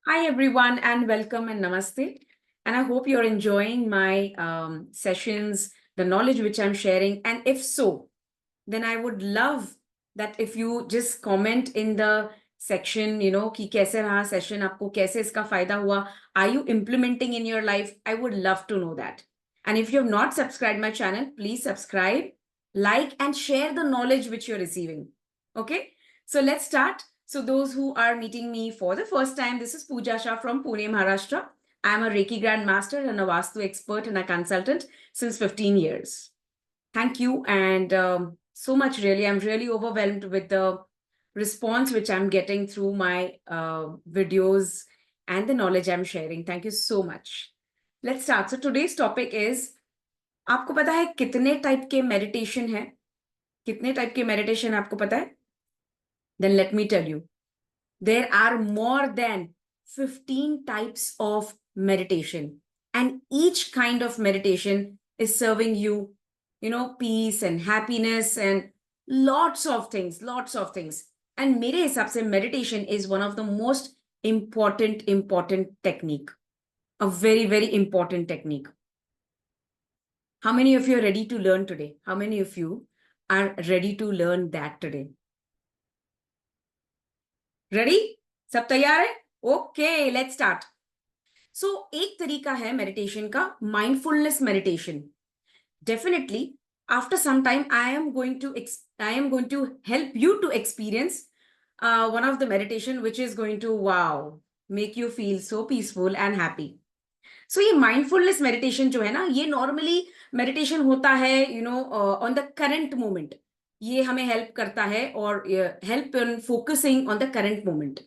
Hi, everyone, and welcome and namaste. And I hope you're enjoying my sessions, the knowledge which I'm sharing. And if so, then I would love that if you just comment in the section, कि कैसे रहा session, आपको कैसे इसका फायदा हुआ, are you implementing in your life? I would love to know that. And if you have not subscribed my channel, please subscribe, like, and share the knowledge which you're receiving. Okay, so let's start. So those who are meeting me for the first time, this is Pooja Shah from Pune, Maharashtra. I'm a Reiki Grandmaster and a Vastu expert and a consultant since 15 years. Thank you. And so much, really. I'm really overwhelmed with the response which I'm getting through my videos and the knowledge I'm sharing. Thank you so much. Let's start. So today's topic is, आपको पता है कितने type के meditation है? कितने type के meditation आपको पता है? Then let me tell you. There are more than 15 types of meditation, and each kind of meditation is serving you, peace and happiness and lots of things, lots of things. And मेरे हिसाब से meditation is one of the most important technique, a very, very important technique. How many of you are ready to learn today? How many of you are ready to learn that today? Ready? सब तैयार है? Okay, let's start. So, एक तरीका है meditation का mindfulness meditation. Definitely, after some time, I am going to help you to experience one of the meditation which is going to make you feel so peaceful and happy. So ये mindfulness meditation जो है ना, ये normally meditation होता है on the current moment. ये हमें help करता है और help in focusing on the current moment.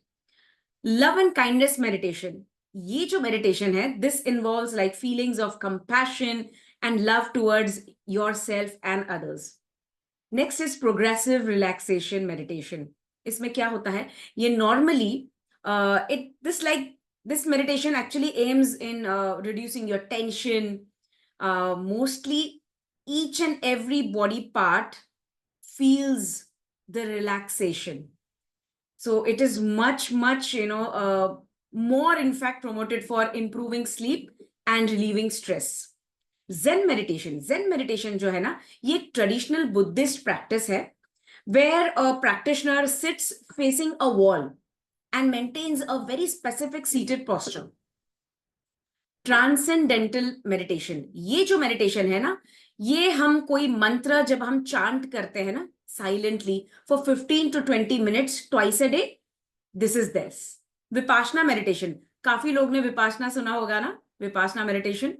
Love and kindness meditation. ये जो meditation है, this involves like feelings of compassion and love towards yourself and others. Next is progressive relaxation meditation. इसमें क्या होता है? ये normally this meditation actually aims in reducing your tension. Mostly each and every body part feels the relaxation. So it is much, more in fact promoted for improving sleep and relieving stress. Zen meditation जो है ना, ये traditional Buddhist practice है where a practitioner sits facing a wall and maintains a very specific seated posture. Transcendental meditation, ये जो meditation है ना, ये हम कोई मंत्र जब हम चांट करते हैं ना silently for 15 to 20 minutes twice a day, this is this. Vipassana meditation, काफी लोग ने विपासना सुना होगा ना. विपासना मेडिटेशन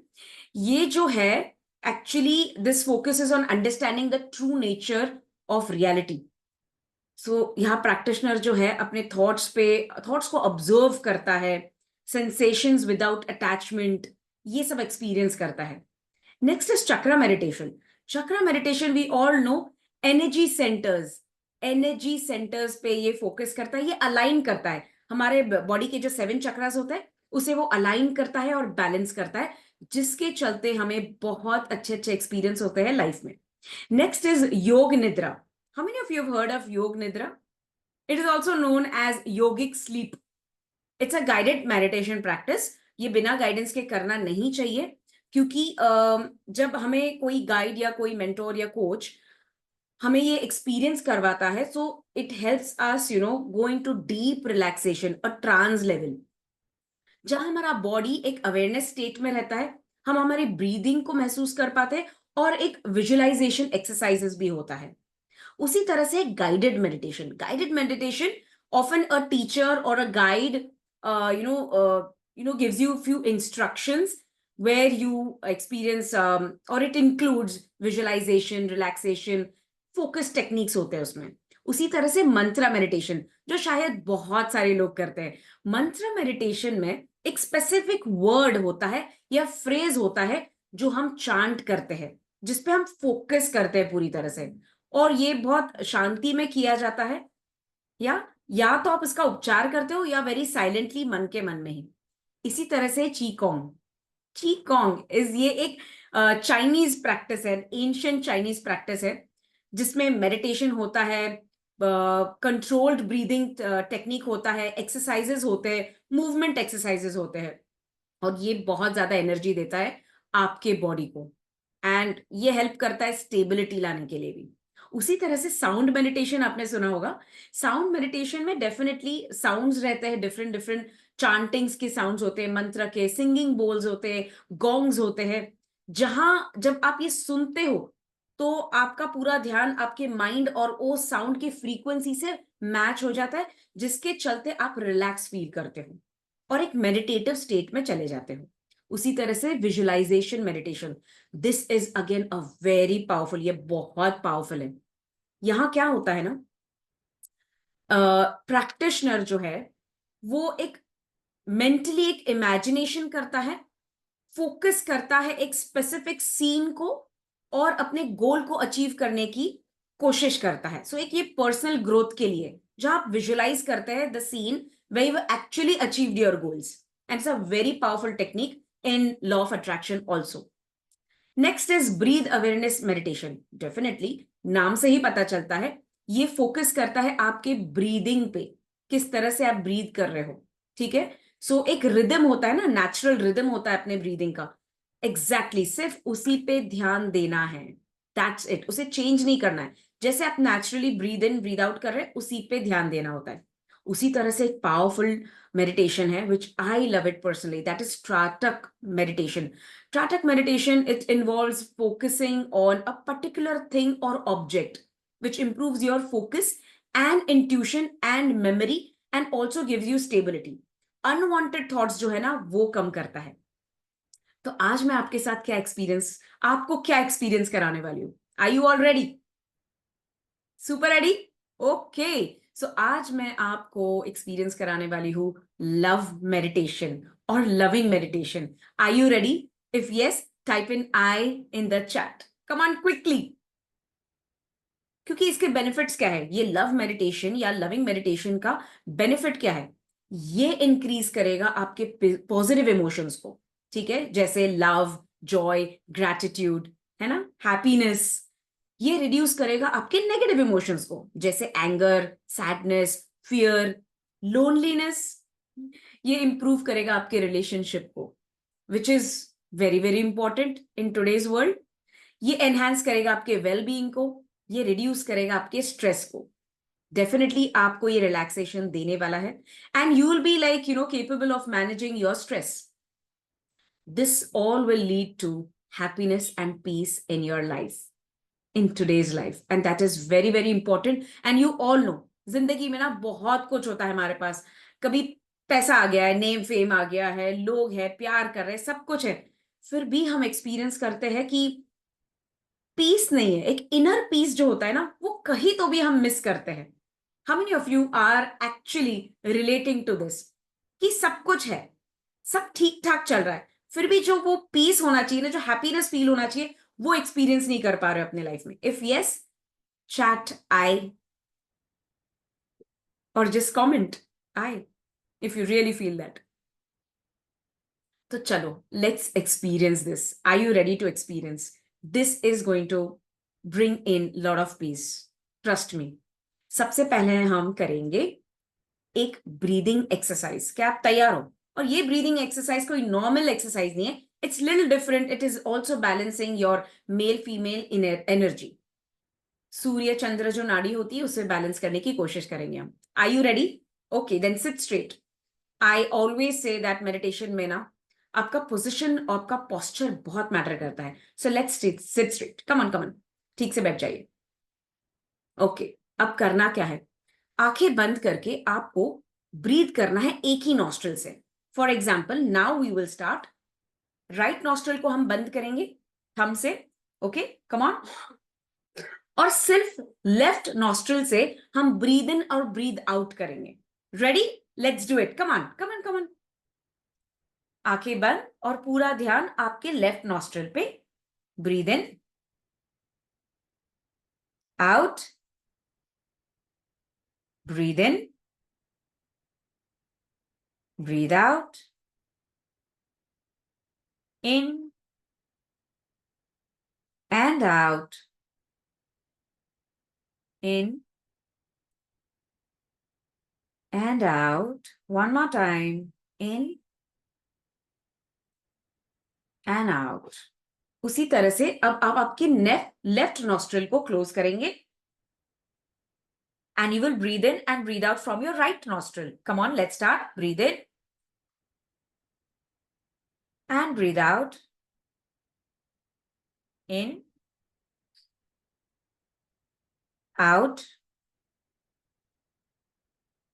ये जो है actually this focuses on understanding the true nature of reality. So यहाँ प्रैक्टिशनर जो है अपने थॉट्स को ऑब्जर्व करता है, सेंसेशंस विदाउट अटैचमेंट, ये सब एक्सपीरियंस करता है. Next is chakra meditation. Chakra meditation we all know, energy centres पे ये फोकस करता है. ये अलाइन करता है हमारे बॉडी के जो 7 चक्रास होते हैं, उसे वो अलाइन करता है और बैलेंस करता है, जिसके चलते हमें बहुत अच्छे अच्छे एक्सपीरियंस होते हैं लाइफ में. नेक्स्ट इज योग निद्रा. How many of you have heard of Yoga Nidra? It is also known as yogic sleep. It's a guided meditation practice. ये बिना गाइडेंस के करना नहीं चाहिए, क्योंकि जब हमें कोई गाइड या कोई मेंटोर या कोच हमें ये एक्सपीरियंस करवाता है, so it helps us go into deep relaxation, a trance level, जहां हमारा बॉडी एक अवेयरनेस स्टेट में रहता है, हम हमारी ब्रीदिंग को महसूस कर पाते हैं और एक विजुअलाइजेशन एक्सरसाइजेस भी होता है. उसी तरह से guided meditation often a teacher or a guide gives you a few instructions where you experience or it includes visualization, relaxation, focus techniques होते हैं उसमें. उसी तरह से मंत्र मेडिटेशन जो शायद बहुत सारे लोग करते हैं. मंत्र मेडिटेशन में एक स्पेसिफिक वर्ड होता है या फ्रेज होता है जो हम चांट करते हैं, जिसपे हम फोकस करते हैं पूरी तरह से, और ये बहुत शांति में किया जाता है, या तो आप इसका उपचार करते हो या वेरी साइलेंटली मन के मन में ही. इसी तरह से चीकोंग इज ये एक चाइनीज प्रैक्टिस है, एंशिएंट चाइनीज प्रैक्टिस है, जिसमें मेडिटेशन होता है, कंट्रोल्ड ब्रीदिंग टेक्निक होता है, एक्सरसाइजेस होते हैं, मूवमेंट एक्सरसाइजेस होते हैं, और ये बहुत ज्यादा एनर्जी देता है आपके बॉडी को, एंड ये हेल्प करता है स्टेबिलिटी लाने के लिए भी। उसी तरह से साउंड मेडिटेशन आपने सुना होगा। साउंड मेडिटेशन में डेफिनेटली साउंड्स रहते हैं, डिफरेंट डिफरेंट चांटिंग्स के साउंड्स होते हैं, मंत्र के, सिंगिंग बोल्स होते हैं, गोंग्स होते हैं, जहां जब आप ये सुनते हो तो आपका पूरा ध्यान आपके माइंड और वो साउंड की फ्रीक्वेंसी से मैच हो जाता है, जिसके चलते आप रिलैक्स फील करते हो और एक मेडिटेटिव स्टेट में चले जाते हो। उसी तरह से visualisation meditation, this is again a very powerful, ये बहुत पावरफुल है। यहाँ क्या होता है ना, प्रैक्टिशनर जो है वो एक मेंटली एक इमेजिनेशन करता है, फोकस करता है एक स्पेसिफिक सीन को और अपने गोल को अचीव करने की कोशिश करता है। सो एक ये पर्सनल ग्रोथ के लिए जहां आप विजुअलाइज करते हैं the scene where you actually achieved your goals, and it's a very powerful technique in law of attraction also. Next is breathe awareness meditation. Definitely नाम से ही पता चलता है ये फोकस करता है आपके ब्रीदिंग पे, किस तरह से आप ब्रीद कर रहे हो, ठीक है। सो एक रिदम होता है ना, नेचुरल रिदम होता है अपने ब्रीदिंग का, एग्जैक्टली सिर्फ उसी पे ध्यान देना है, दैट्स इट, उसे चेंज नहीं करना है। जैसे आप naturally breathe in breathe out कर रहे हैं उसी पे ध्यान देना होता है। उसी तरह से एक पावरफुल मेडिटेशन है which I love it personally, that is Tratak meditation. Tratak meditation, it involves focusing on a particular thing or object, which improves your focus and intuition and memory and also gives you stability. Unwanted thoughts जो है ना वो कम करता है। तो आज मैं आपके साथ आपको क्या एक्सपीरियंस कराने वाली हूँ। Are you all ready? Super ready? Okay. So आज मैं आपको एक्सपीरियंस कराने वाली हूँ लव मेडिटेशन और loving meditation. Are you ready? If yes, type in I in the chat, come on quickly. क्योंकि इसके बेनिफिट्स क्या है, ये लव मेडिटेशन या लविंग मेडिटेशन का बेनिफिट क्या है, ये इंक्रीज करेगा आपके पॉजिटिव इमोशंस को, ठीक है, जैसे लव, जॉय, ग्रैटिट्यूड, है ना, हैप्पीनेस। ये रिड्यूस करेगा आपके नेगेटिव इमोशंस को, जैसे एंगर, सैडनेस, फियर, लोनलीनेस। ये इंप्रूव करेगा आपके रिलेशनशिप को, which is very very important in today's world. ये एनहांस करेगा आपके वेल बीइंग को, ये रिड्यूस करेगा आपके स्ट्रेस को। डेफिनेटली आपको ये रिलैक्सेशन देने वाला है, and you will be like capable of managing your stress. This all will lead to happiness and peace in your life, in today's life, and that is very very important. And you all know जिंदगी में ना बहुत कुछ होता है हमारे पास, कभी पैसा आ गया है, नेम फेम आ गया है, लोग हैं, प्यार कर रहे हैं, सब कुछ है, फिर भी हम एक्सपीरियंस करते हैं कि पीस नहीं है, एक इनर पीस जो होता है ना वो कहीं तो भी हम मिस करते हैं। How many of you are actually relating to this, कि सब कुछ है, सब ठीक ठाक चल रहा है, फिर भी जो वो पीस होना चाहिए ना, जो हैप्पीनेस फील होना चाहिए, वो एक्सपीरियंस नहीं कर पा रहे अपने लाइफ में। इफ यस, चैट आई, और just comment I if you really feel that. तो चलो, let's experience this. Are you ready to experience? This is going to bring in lot of peace, trust me. सबसे पहले हम करेंगे एक breathing exercise. क्या आप तैयार हो? और ये ब्रीदिंग एक्सरसाइज कोई नॉर्मल एक्सरसाइज नहीं है, it's little different, it is also balancing your male female energy. सूर्य चंद्र जो नाड़ी होती है उसे बैलेंस करने की कोशिश करेंगे हम। Are you ready? Okay, then sit straight. I always say that meditation में ना आपका पोजिशन और आपका पोस्चर बहुत मैटर करता है। So let's sit straight, come on come on, ठीक से बैठ जाइए। ओके, अब करना क्या है, आंखें बंद करके आपको ब्रीथ करना है एक ही नॉस्ट्रल से। For example, now we will start. Right nostril को हम बंद करेंगे थंब से, ओके, कम ऑन। और सिर्फ लेफ्ट नॉस्ट्रल से हम ब्रीद इन और ब्रीद आउट करेंगे। Ready? Let's do it, come on come on come on. आंखें बंद और पूरा ध्यान आपके लेफ्ट नॉस्ट्रल पे। Breathe in, out, breathe in, breathe out, in and out, in and out. One more time. In and out. उसी तरह से अब आप आपकी लेफ्ट नॉस्ट्रिल को क्लोज करेंगे and you will breathe in and breathe out from your right nostril. Come on, let's start. Breathe in and breathe out. In, out,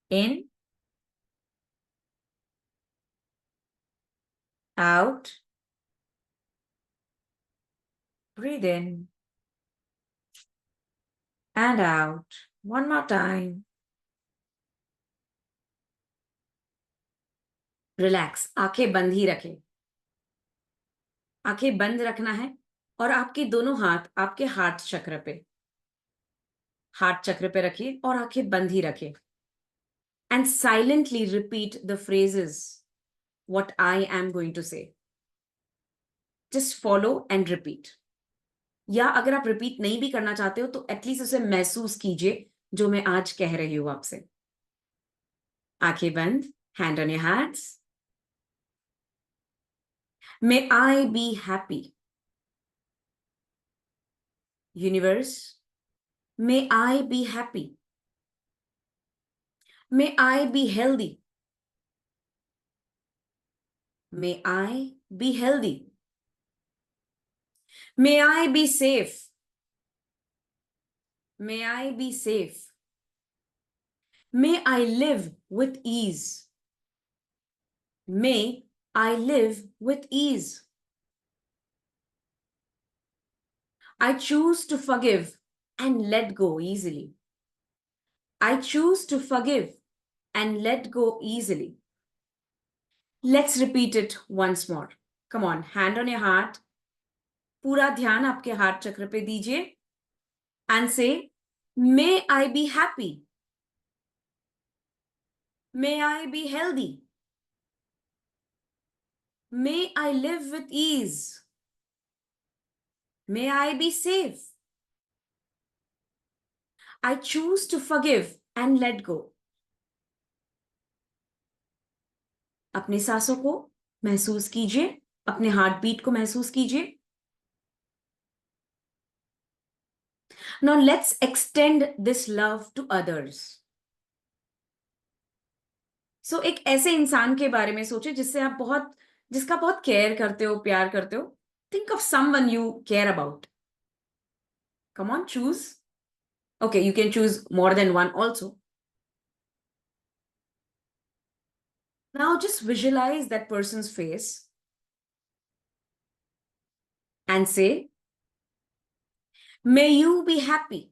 in, out. Breathe in and out. One more time. Relax. आंखें बंद ही रखें. आंखें बंद रखना है और आपके दोनों हाथ आपके हार्ट चक्र पे रखिए और आंखें बंद ही रखें. And silently repeat the phrases what I am going to say. Just follow and repeat. या अगर आप रिपीट नहीं भी करना चाहते हो तो एटलीस्ट उसे महसूस कीजिए जो मैं आज कह रही हूं आपसे. आंखें बंद. Hand on your hearts. May I be happy. Universe, may I be happy. May I be healthy. May I be healthy. May I be safe. May I be safe. May I live with ease. May I live with ease. I choose to forgive and let go easily. I choose to forgive and let go easily. Let's repeat it once more. Come on, hand on your heart. पूरा ध्यान आपके heart चक्र पे दीजिए and say, May I be happy. May I be healthy. May I live with ease. May I be safe. I choose to forgive and let go. अपनी सांसों को महसूस कीजिए, अपने हार्ट बीट को महसूस कीजिए. Now let's extend this love to others. So एक ऐसे इंसान के बारे में सोचे जिसका बहुत केयर करते हो, प्यार करते हो. Think of someone you care about. Come on, choose. Okay, you can choose more than one also. Now just visualize that person's face and say, May you be happy.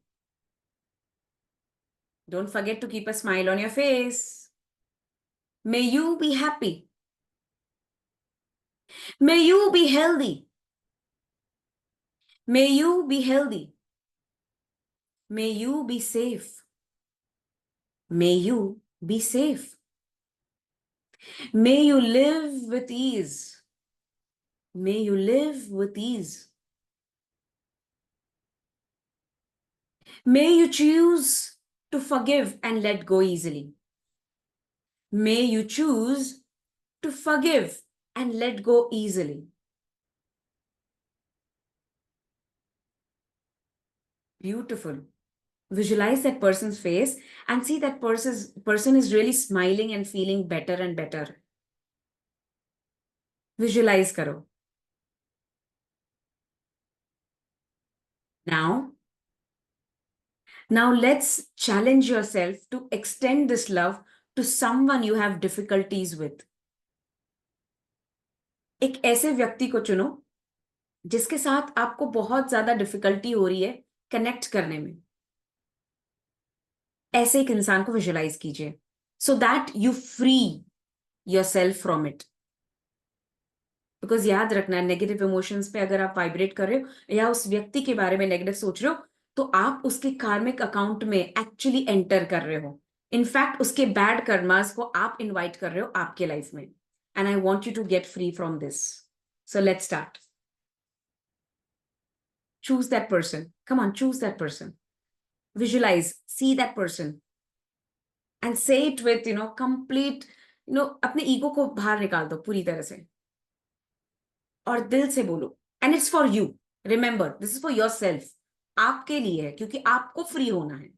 Don't forget to keep a smile on your face. May you be happy. May you be healthy. May you be healthy. May you be safe. May you be safe. May you live with ease. May you live with ease. May you choose to forgive and let go easily. May you choose to forgive and let go easily. Beautiful. Visualize that person's face and see that person is really smiling and feeling better and better. Visualize karo. Now let's challenge yourself to extend this love to someone you have difficulties with. एक ऐसे व्यक्ति को चुनो जिसके साथ आपको बहुत ज्यादा डिफिकल्टी हो रही है कनेक्ट करने में. ऐसे एक इंसान को विजुलाइज कीजिए so that you free yourself from it. Because याद रखना, नेगेटिव इमोशंस पे अगर आप वाइब्रेट कर रहे हो या उस व्यक्ति के बारे में नेगेटिव सोच रहे हो तो आप उसके कार्मिक अकाउंट में एक्चुअली एंटर कर रहे हो. इनफैक्ट उसके बैड कर्मास को आप इनवाइट कर रहे हो आपके लाइफ में. And I want you to get free from this. So let's start. Choose that person. Come on, choose that person. Visualize, see that person. and say it with, complete, अपने ego को बाहर निकाल दो पूरी तरह से और दिल से बोलो. And it's for you. Remember, this is for your self. आपके लिए है, क्योंकि आपको फ्री होना है.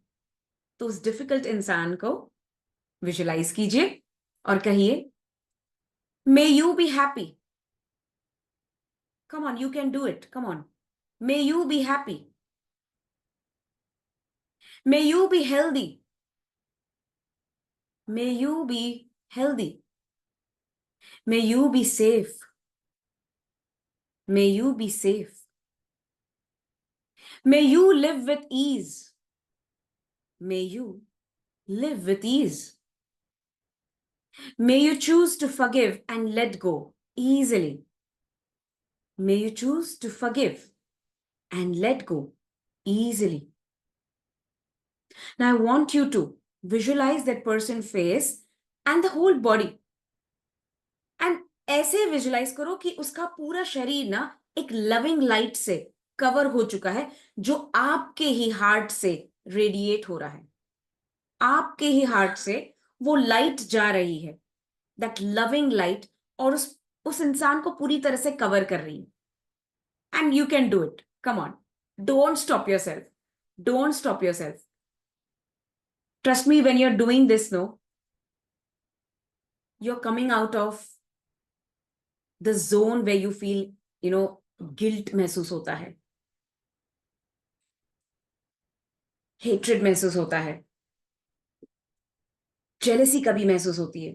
तो उस डिफिकल्ट इंसान को विजुलाइज कीजिए और कहिए, may you be happy. Come on, you can do it. Come on. May you be happy. May you be healthy. May you be healthy. May you be safe. May you be safe. May you live with ease. May you live with ease. May you choose to forgive and let go easily. May you choose to forgive and let go easily. Now, I want you to visualize that person's face and the whole body. And ऐसे visualize करो कि उसका पूरा शरीर ना एक loving light से cover हो चुका है, जो आपके ही हार्ट से रेडिएट हो रहा है. आपके ही हार्ट से वो लाइट जा रही है, दैट लविंग लाइट, और उस इंसान को पूरी तरह से कवर कर रही है. And you can do it. Come on, don't stop yourself. Don't stop yourself. Trust me, when you are doing this, no, you are coming out of the zone way you feel, guilt महसूस होता है, hatred महसूस होता है, jealousy कभी महसूस होती है.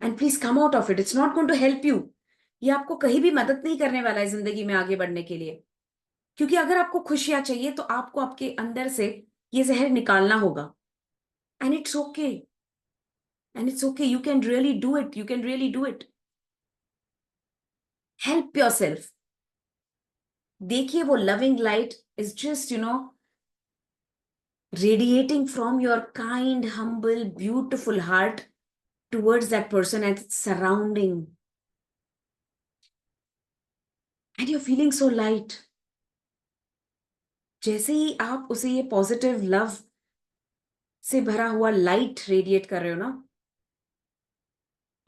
And please come out of it. It's not going to help you. ये आपको कहीं भी मदद नहीं करने वाला है जिंदगी में आगे बढ़ने के लिए. क्योंकि अगर आपको खुशियां चाहिए तो आपको आपके अंदर से ये जहर निकालना होगा. And it's okay. And it's okay. You can really do it. You can really do it. Help your self. देखिए, वो loving light is just, radiating from your kind, humble, beautiful heart towards that person and its surrounding. And you're feeling so light. जैसे ही आप उसे ये positive love से भरा हुआ light radiate कर रहे हो ना,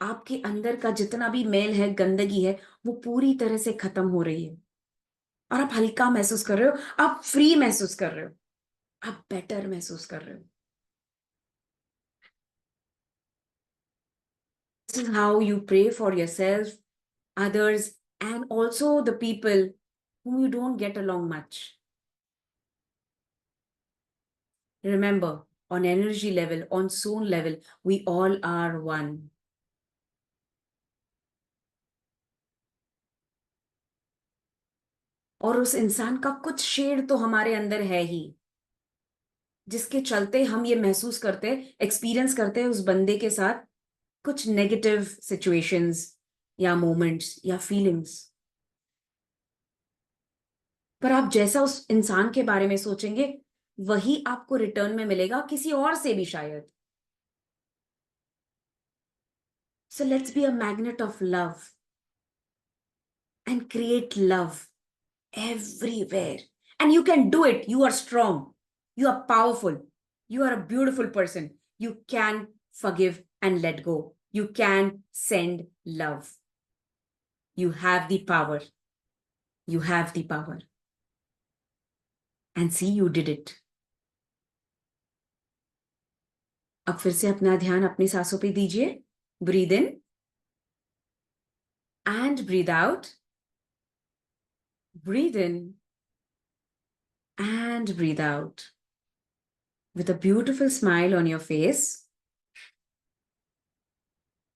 आपके अंदर का जितना भी मैल है, गंदगी है, वो पूरी तरह से खत्म हो रही है. और आप हल्का महसूस कर रहे हो, आप फ्री महसूस कर रहे हो, आप बेटर महसूस कर रहे हो. This is how you pray for yourself, others, and also the people whom you don't get along much. Remember, on energy level, on soul level, we all are one. और उस इंसान का कुछ शेड तो हमारे अंदर है ही, जिसके चलते हम ये महसूस करते, एक्सपीरियंस करते हैं उस बंदे के साथ कुछ नेगेटिव सिचुएशंस या मोमेंट्स या फीलिंग्स. पर आप जैसा उस इंसान के बारे में सोचेंगे, वही आपको रिटर्न में मिलेगा, किसी और से भी शायद. So let's be a magnet of love and create love everywhere. And you can do it. You are strong. You are powerful. You are a beautiful person. You can forgive and let go. You can send love. You have the power. You have the power. And see, you did it. अब फिर से अपना ध्यान अपनी सांसों पे दीजिए. Breathe in and breathe out. Breathe in and breathe out. With a beautiful smile on your face.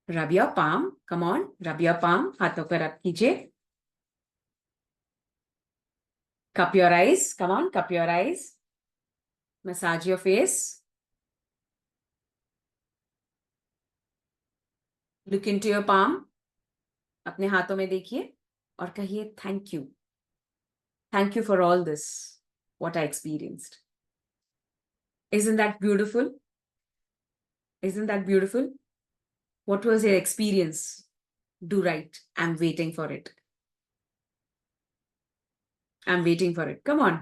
Rub your palm. Come on, rub your palm. हाथों को रब कीजिए. Cup your eyes. Come on, cup your eyes. Massage your face. Look into your palm. अपने हाथों में देखिए और कहिए thank you. Thank you for all this, what I experienced. Isn't that beautiful? Isn't that beautiful? What was your experience? Do right. I'm waiting for it. I'm waiting for it. Come on.